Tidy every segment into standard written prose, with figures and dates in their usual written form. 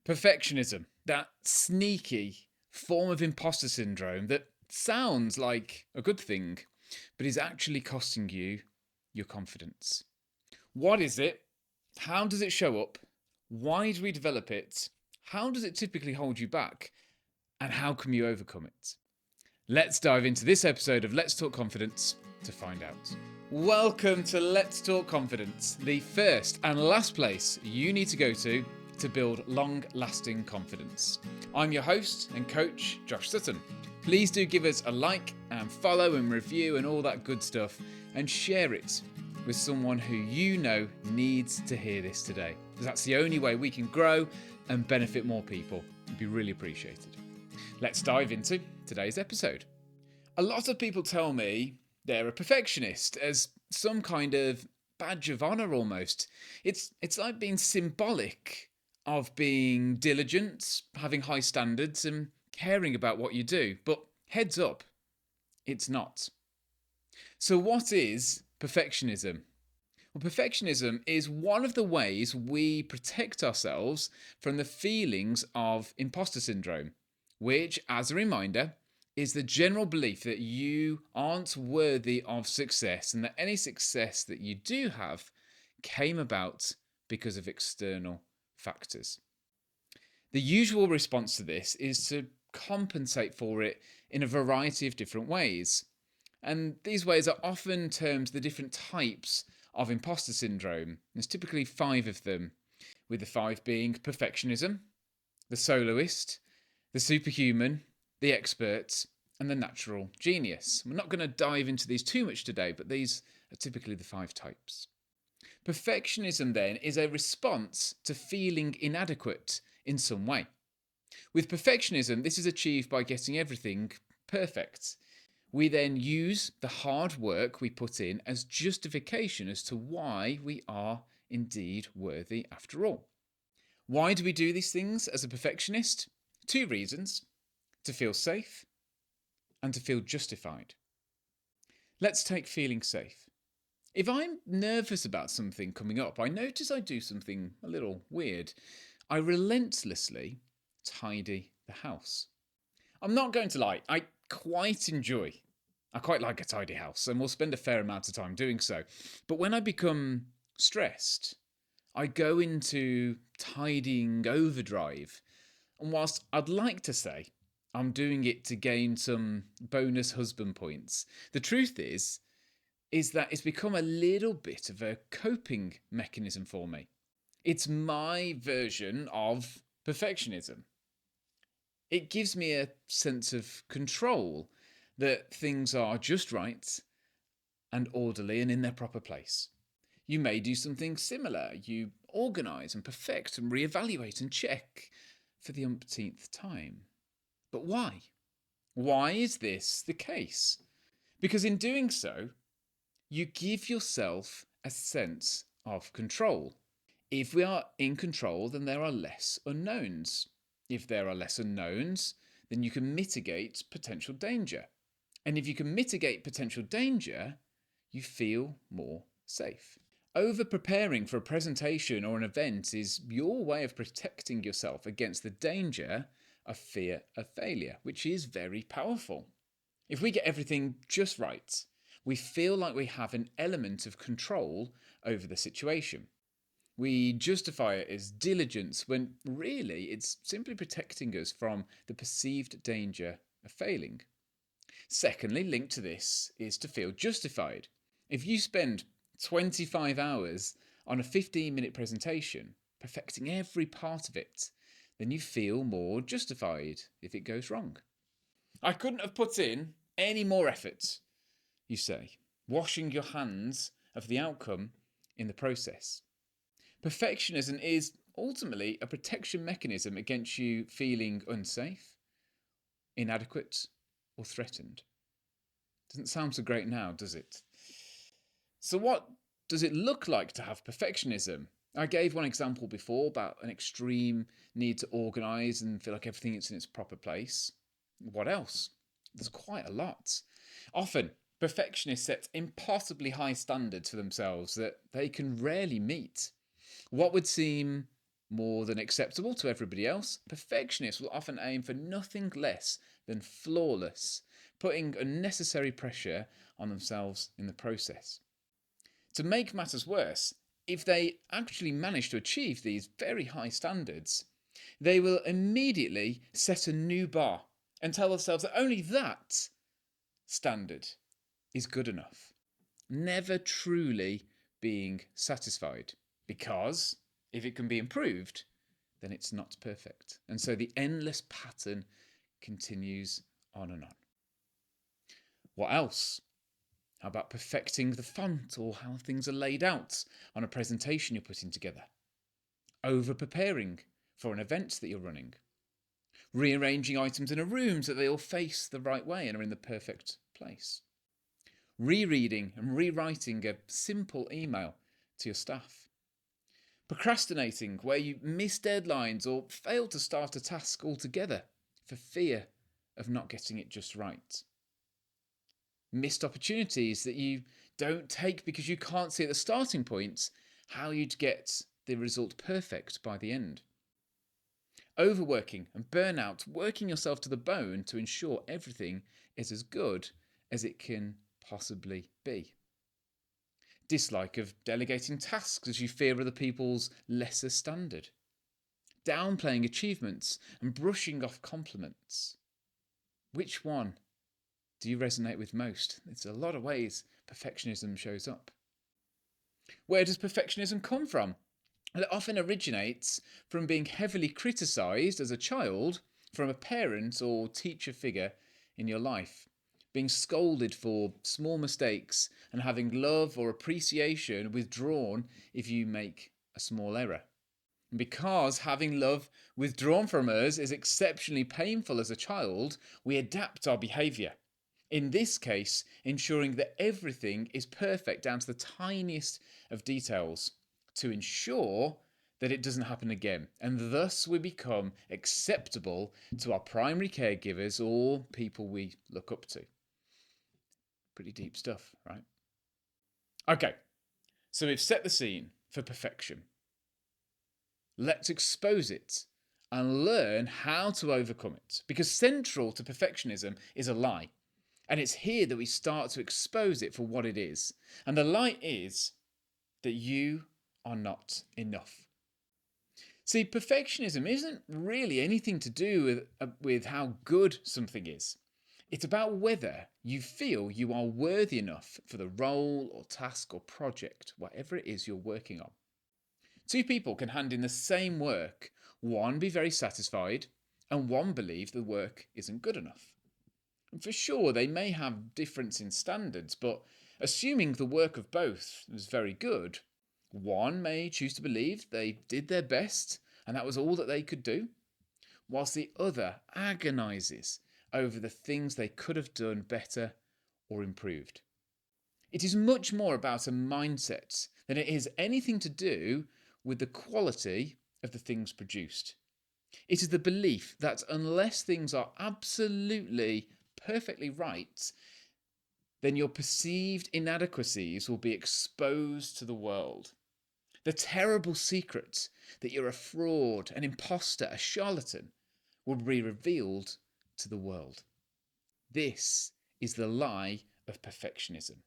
Perfectionism, that sneaky form of imposter syndrome that sounds like a good thing, but is actually costing you your confidence. What is it? How does it show up? Why do we develop it? How does it typically hold you back? And how can you overcome it? Let's dive into this episode of Let's Talk Confidence to find out. Welcome to Let's Talk Confidence, the first and last place you need to go to build long-lasting confidence. I'm your host and coach, Josh Sutton. Please do give us a like and follow and review and all that good stuff, and share it with someone who you know needs to hear this today, because that's the only way we can grow and benefit more people. It'd be really appreciated. Let's dive into today's episode. A lot of people tell me they're a perfectionist as some kind of badge of honor almost. It's like being symbolic of being diligent, having high standards and caring about what you do. But heads up, it's not. So what is perfectionism? Well, perfectionism is one of the ways we protect ourselves from the feelings of imposter syndrome, which, as a reminder, is the general belief that you aren't worthy of success and that any success that you do have came about because of external factors. The usual response to this is to compensate for it in a variety of different ways. And these ways are often termed the different types of imposter syndrome. There's typically 5 of them, with the 5 being perfectionism, the soloist, the superhuman, the expert, and the natural genius. We're not going to dive into these too much today, but these are typically the 5 types. Perfectionism then is a response to feeling inadequate in some way. With perfectionism, this is achieved by getting everything perfect. We then use the hard work we put in as justification as to why we are indeed worthy after all. Why do we do these things as a perfectionist? 2 reasons: to feel safe and to feel justified. Let's take feeling safe. If I'm nervous about something coming up, I notice I do something a little weird. I relentlessly tidy the house. I'm not going to lie, I quite like a tidy house and will spend a fair amount of time doing so. But when I become stressed, I go into tidying overdrive. And whilst I'd like to say I'm doing it to gain some bonus husband points, the truth is that it's become a little bit of a coping mechanism for me. It's my version of perfectionism. It gives me a sense of control, that things are just right and orderly and in their proper place. You may do something similar. You organise and perfect and reevaluate and check for the umpteenth time. But why? Why is this the case? Because in doing so, you give yourself a sense of control. If we are in control, then there are less unknowns. If there are less unknowns, then you can mitigate potential danger. And if you can mitigate potential danger, you feel more safe. Over preparing for a presentation or an event is your way of protecting yourself against the danger of fear of failure, which is very powerful. If we get everything just right, we feel like we have an element of control over the situation. We justify it as diligence when really it's simply protecting us from the perceived danger of failing. Secondly, linked to this is to feel justified. If you spend 25 hours on a 15-minute presentation, perfecting every part of it, then you feel more justified if it goes wrong. I couldn't have put in any more effort, you say, washing your hands of the outcome in the process. Perfectionism is ultimately a protection mechanism against you feeling unsafe, inadequate, or threatened. Doesn't sound so great now, does it? So what does it look like to have perfectionism? I gave one example before about an extreme need to organise and feel like everything is in its proper place. What else? There's quite a lot. Often, perfectionists set impossibly high standards for themselves that they can rarely meet. What would seem More than acceptable to everybody else, perfectionists will often aim for nothing less than flawless, putting unnecessary pressure on themselves in the process. To make matters worse, if they actually manage to achieve these very high standards, they will immediately set a new bar and tell themselves that only that standard is good enough, never truly being satisfied. Because if it can be improved, then it's not perfect. And so the endless pattern continues on and on. What else? How about perfecting the font or how things are laid out on a presentation you're putting together? Over preparing for an event that you're running? Rearranging items in a room so that they all face the right way and are in the perfect place? Rereading and rewriting a simple email to your staff? Procrastinating where you miss deadlines or fail to start a task altogether for fear of not getting it just right? Missed opportunities that you don't take because you can't see at the starting point how you'd get the result perfect by the end. Overworking and burnout, working yourself to the bone to ensure everything is as good as it can possibly be. Dislike of delegating tasks as you fear other people's lesser standard. Downplaying achievements and brushing off compliments. Which one do you resonate with most? It's a lot of ways perfectionism shows up. Where does perfectionism come from? It often originates from being heavily criticised as a child from a parent or teacher figure in your life, being scolded for small mistakes and having love or appreciation withdrawn if you make a small error. And because having love withdrawn from us is exceptionally painful as a child, we adapt our behaviour. In this case, ensuring that everything is perfect down to the tiniest of details to ensure that it doesn't happen again. And thus we become acceptable to our primary caregivers or people we look up to. Pretty deep stuff, right? Okay, so we've set the scene for perfection. Let's expose it and learn how to overcome it. Because central to perfectionism is a lie. And it's here that we start to expose it for what it is. And the lie is that you are not enough. See, perfectionism isn't really anything to do with how good something is. It's about whether you feel you are worthy enough for the role or task or project, whatever it is you're working on. Two people can hand in the same work, one be very satisfied, and one believe the work isn't good enough. And for sure, they may have difference in standards, but assuming the work of both was very good, one may choose to believe they did their best and that was all that they could do, whilst the other agonises over the things they could have done better or improved. It is much more about a mindset than it is anything to do with the quality of the things produced. It is the belief that unless things are absolutely perfectly right, then your perceived inadequacies will be exposed to the world. The terrible secret that you're a fraud, an imposter, a charlatan will be revealed to the world. This is the lie of perfectionism.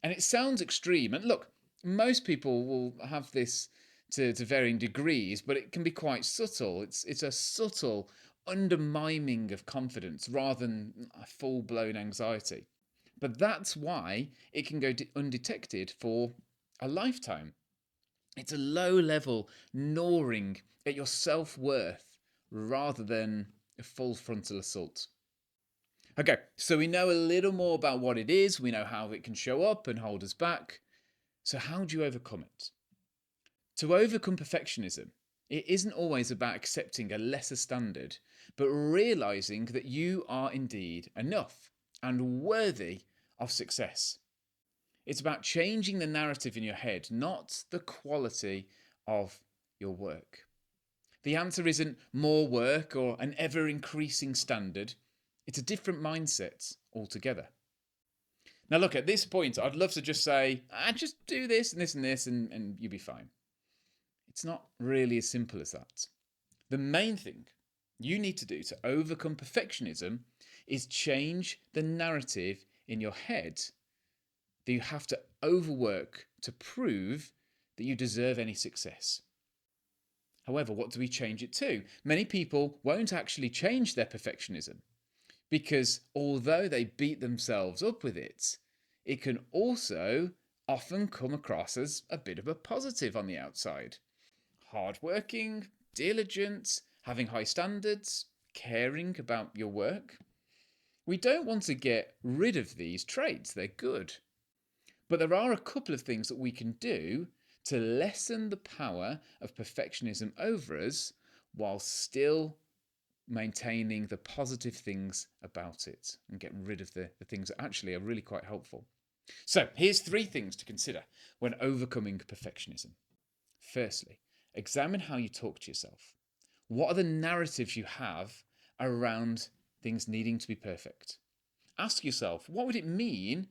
And it sounds extreme. And look, most people will have this to varying degrees, but it can be quite subtle. It's a subtle undermining of confidence rather than a full-blown anxiety. But that's why it can go undetected for a lifetime. It's a low-level gnawing at your self-worth rather than a full frontal assault. Okay, so we know a little more about what it is, we know how it can show up and hold us back. So how do you overcome it? To overcome perfectionism, it isn't always about accepting a lesser standard, but realising that you are indeed enough and worthy of success. It's about changing the narrative in your head, not the quality of your work. The answer isn't more work or an ever-increasing standard. It's a different mindset altogether. Now look, at this point, I'd love to just say, just do this and this and this and you'll be fine. It's not really as simple as that. The main thing you need to do to overcome perfectionism is change the narrative in your head that you have to overwork to prove that you deserve any success. However, what do we change it to? Many people won't actually change their perfectionism because although they beat themselves up with it, it can also often come across as a bit of a positive on the outside. Hardworking, diligent, having high standards, caring about your work. We don't want to get rid of these traits, they're good. But there are a couple of things that we can do to lessen the power of perfectionism over us while still maintaining the positive things about it and getting rid of the things that actually are really quite helpful. So, here's 3 things to consider when overcoming perfectionism. Firstly, examine how you talk to yourself. What are the narratives you have around things needing to be perfect? Ask yourself, what would it mean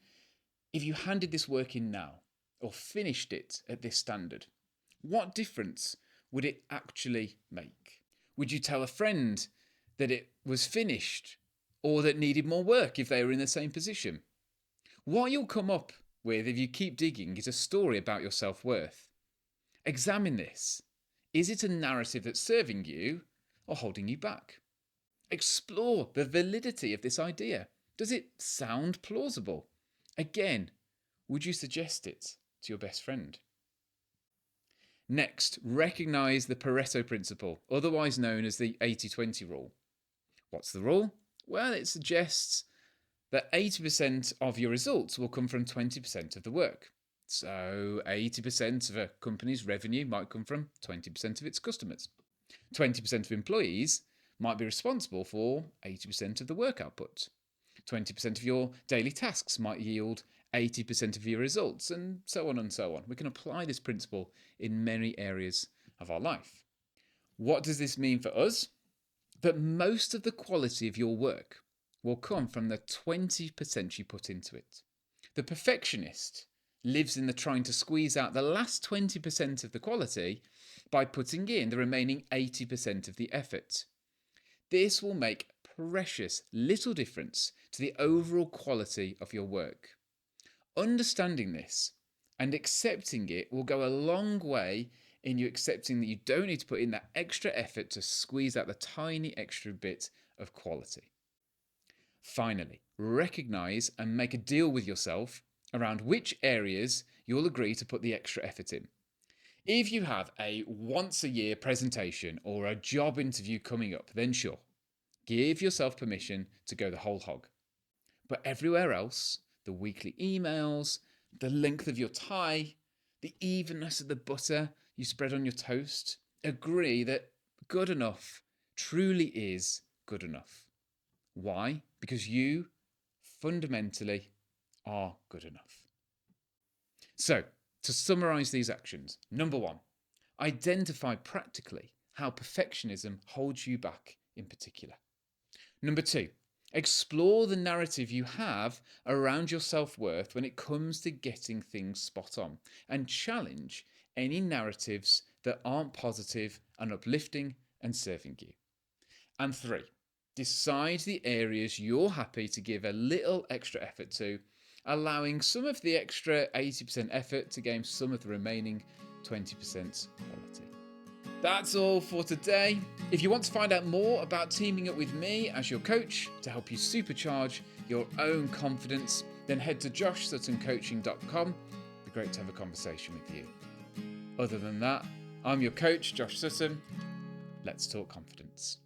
if you handed this work in now or finished it at this standard? What difference would it actually make? Would you tell a friend that it was finished or that needed more work if they were in the same position? What you'll come up with if you keep digging is a story about your self-worth. Examine this. Is it a narrative that's serving you or holding you back? Explore the validity of this idea. Does it sound plausible? Again, would you suggest it to your best friend? Next, recognize the Pareto principle, otherwise known as the 80-20 rule. What's the rule? Well, it suggests that 80% of your results will come from 20% of the work. So 80% of a company's revenue might come from 20% of its customers. 20% of employees might be responsible for 80% of the work output. 20% of your daily tasks might yield 80% of your results, and so on and so on. We can apply this principle in many areas of our life. What does this mean for us? That most of the quality of your work will come from the 20% you put into it. The perfectionist lives in the trying to squeeze out the last 20% of the quality by putting in the remaining 80% of the effort. This will make precious little difference to the overall quality of your work. Understanding this and accepting it will go a long way in you accepting that you don't need to put in that extra effort to squeeze out the tiny extra bit of quality. Finally, recognize and make a deal with yourself around which areas you'll agree to put the extra effort in. If you have a once a year presentation or a job interview coming up, then sure, give yourself permission to go the whole hog. But everywhere else, the weekly emails, the length of your tie, the evenness of the butter you spread on your toast, agree that good enough truly is good enough. Why? Because you fundamentally are good enough. So, to summarize these actions, number 1, identify practically how perfectionism holds you back in particular. Number 2, explore the narrative you have around your self-worth when it comes to getting things spot on, and challenge any narratives that aren't positive and uplifting and serving you. And 3, decide the areas you're happy to give a little extra effort to, allowing some of the extra 80% effort to gain some of the remaining 20% quality. That's all for today. If you want to find out more about teaming up with me as your coach to help you supercharge your own confidence, then head to joshsuttoncoaching.com. It'd be great to have a conversation with you. Other than that, I'm your coach, Josh Sutton. Let's talk confidence.